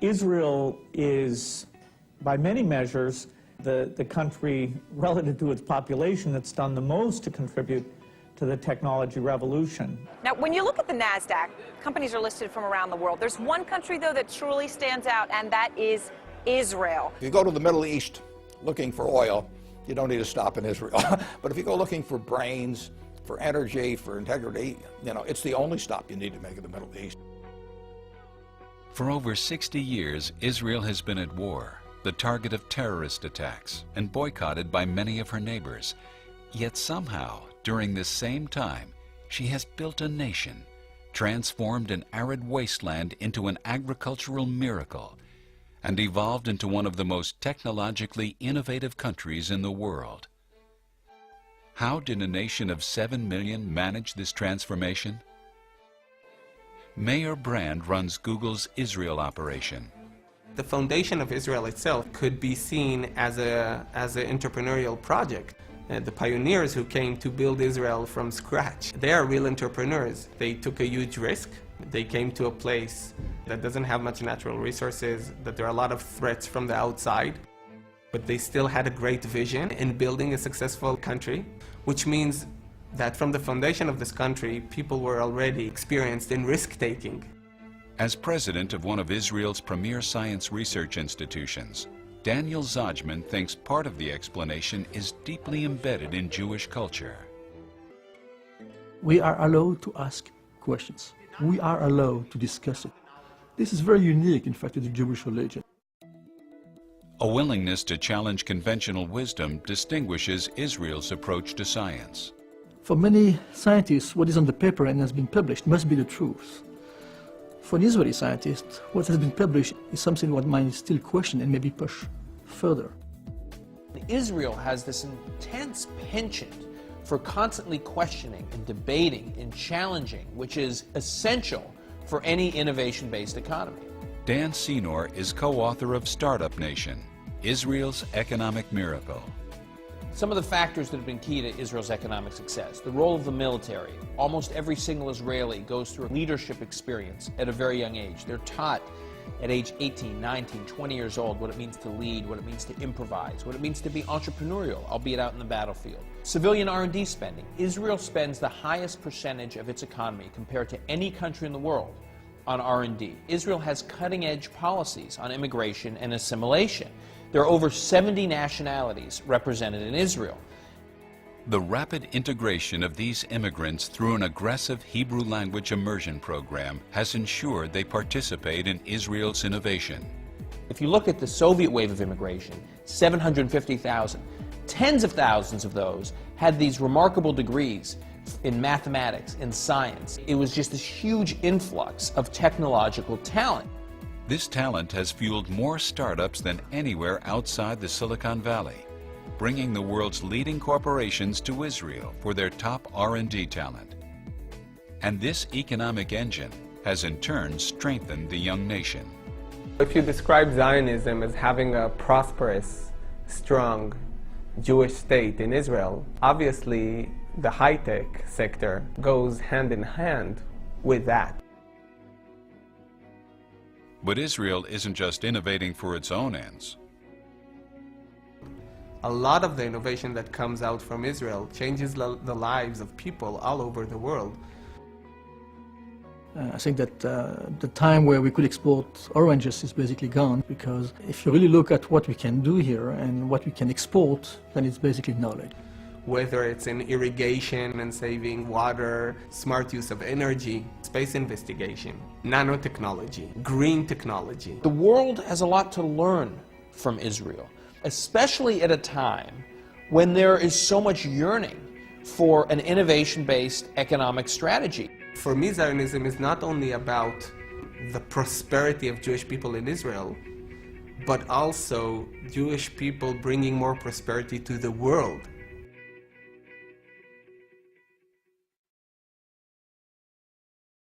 Israel is, by many measures, the country relative to its population that's done the most to contribute to the technology revolution. Now, when you look at the NASDAQ, companies are listed from around the world. There's one country, though, that truly stands out, and that is Israel. If you go to the Middle East looking for oil, you don't need to stop in Israel. But if you go looking for brains, for energy, for integrity, you know, it's the only stop you need to make in the Middle East. For over 60 years, Israel has been at war, the target of terrorist attacks, and boycotted by many of her neighbors. Yet somehow, during this same time, she has built a nation, transformed an arid wasteland into an agricultural miracle, and evolved into one of the most technologically innovative countries in the world. How did a nation of 7 million manage this transformation? Mayor Brand runs Google's Israel operation. The foundation of Israel itself could be seen as an entrepreneurial project. The pioneers who came to build Israel from scratch, they are real entrepreneurs. They took a huge risk. They came to a place that doesn't have much natural resources, that there are a lot of threats from the outside, but they still had a great vision in building a successful country, which means that from the foundation of this country, people were already experienced in risk-taking. As president of one of Israel's premier science research institutions, Daniel Zajman thinks part of the explanation is deeply embedded in Jewish culture. We are allowed to ask questions. We are allowed to discuss it. This is very unique, in fact, to the Jewish religion. A willingness to challenge conventional wisdom distinguishes Israel's approach to science. For many scientists, what is on the paper and has been published must be the truth. For an Israeli scientist, what has been published is something what might still question and maybe push further. Israel has this intense penchant for constantly questioning and debating and challenging, which is essential for any innovation-based economy. Dan Senor is co-author of Startup Nation, Israel's Economic Miracle. Some of the factors that have been key to Israel's economic success: the role of the military. Almost every single Israeli goes through a leadership experience at a very young age. They're taught at age 18, 19, 20 years old what it means to lead, what it means to improvise, what it means to be entrepreneurial, albeit out in the battlefield. Civilian R&D spending. Israel spends the highest percentage of its economy compared to any country in the world on R&D. Israel has cutting-edge policies on immigration and assimilation. There are over 70 nationalities represented in Israel. The rapid integration of these immigrants through an aggressive Hebrew language immersion program has ensured they participate in Israel's innovation. If you look at the Soviet wave of immigration, 750,000, tens of thousands of those had these remarkable degrees in mathematics, in science. It was just this huge influx of technological talent. This talent has fueled more startups than anywhere outside the Silicon Valley, bringing the world's leading corporations to Israel for their top R&D talent. And this economic engine has in turn strengthened the young nation. If you describe Zionism as having a prosperous, strong Jewish state in Israel, obviously the high-tech sector goes hand in hand with that. But Israel isn't just innovating for its own ends. A lot of the innovation that comes out from Israel changes the lives of people all over the world. I think that the time where we could export oranges is basically gone, because if you really look at what we can do here and what we can export, then it's basically knowledge. Whether it's in irrigation and saving water, smart use of energy, space investigation, nanotechnology, green technology. The world has a lot to learn from Israel, especially at a time when there is so much yearning for an innovation-based economic strategy. For me, Zionism is not only about the prosperity of Jewish people in Israel, but also Jewish people bringing more prosperity to the world.